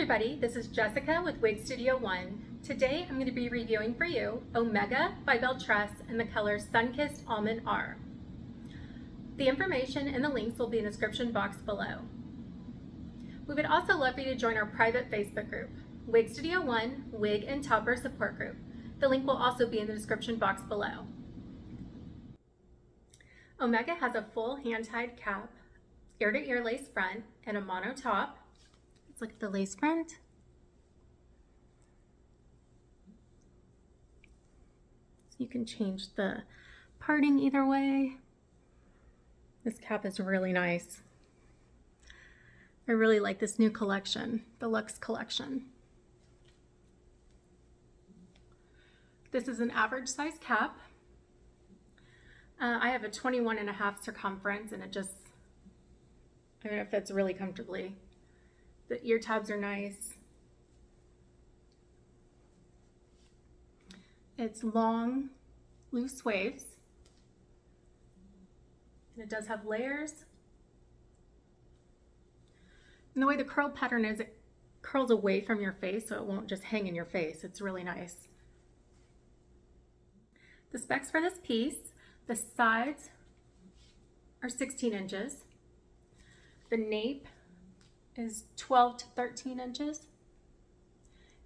everybody, this is Jessica with Wig Studio One. Today I'm going to be reviewing for you Omega by Belle Tress in the color Sunkissed Almond R. The information and the links will be in the description box below. We would also love for you to join our private Facebook group, Wig Studio One Wig and Topper Support Group. The link will also be in the description box below. Omega has a full hand-tied cap, ear-to-ear lace front, and a mono top. Let's look at the lace front. So you can change the parting either way. This cap is really nice. I really like this new collection, the Luxe collection. This is an average size cap. I have a 21.5 circumference and it fits really comfortably. The ear tabs are nice. It's long, loose waves. And it does have layers. And the way the curl pattern is, it curls away from your face so it won't just hang in your face. It's really nice. The specs for this piece, the sides are 16 inches. The nape is 12 to 13 inches.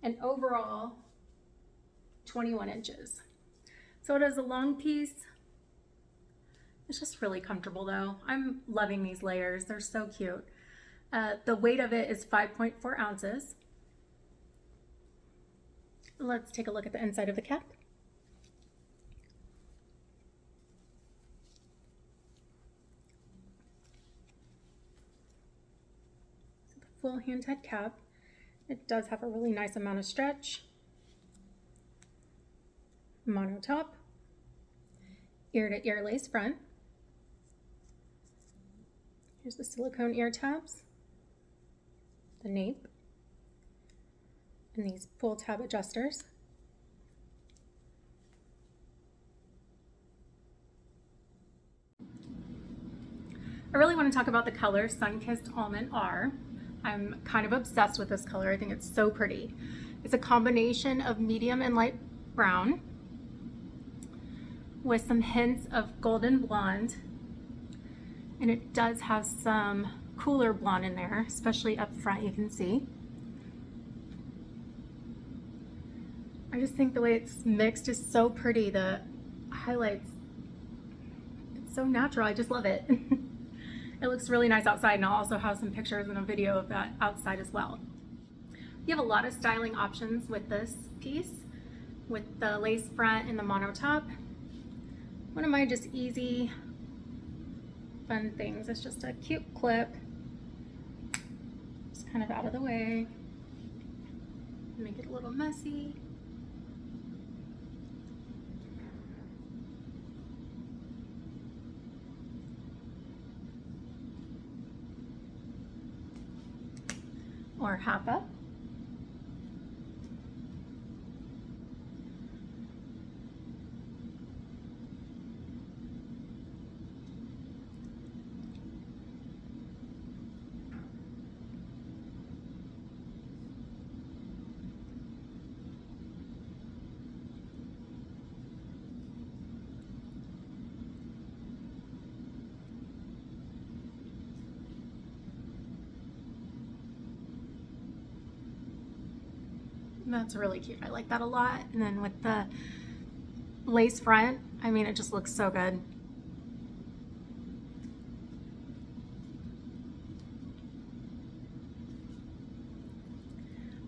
And overall, 21 inches. So it is a long piece. It's just really comfortable though. I'm loving these layers. They're so cute. The weight of it is 5.4 ounces. Let's take a look at the inside of the cap. So the full hand-tied cap. It does have a really nice amount of stretch. Mono top. Ear-to-ear lace front. Here's the silicone ear tabs, the nape, and these pull tab adjusters. I really want to talk about the color Sunkissed Almond R. I'm kind of obsessed with this color. I think it's so pretty. It's a combination of medium and light brown with some hints of golden blonde. And it does have some cooler blonde in there, especially up front, you can see. I just think the way it's mixed is so pretty. The highlights, it's so natural. I just love it. It looks really nice outside, and I'll also have some pictures and a video of that outside as well. You have a lot of styling options with this piece, with the lace front and the mono top. One of my just easy fun things. It's just a cute clip, just kind of out of the way, make it a little messy. Or half up. That's really cute. I like that a lot. And then with the lace front, I mean, it just looks so good.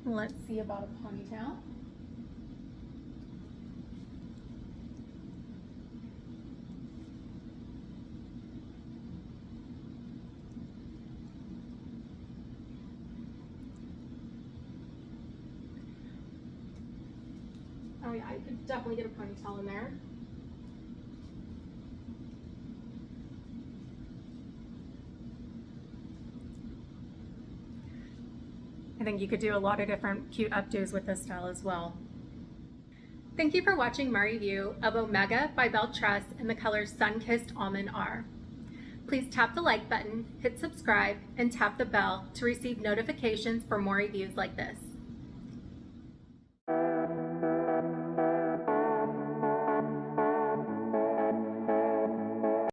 Let's see about a ponytail. Oh yeah, I could definitely get a ponytail in there. I think you could do a lot of different cute updos with this style as well. Thank you for watching my review of Omega by Belle Tress in the color Sunkissed Almond R. Please tap the like button, hit subscribe, and tap the bell to receive notifications for more reviews like this.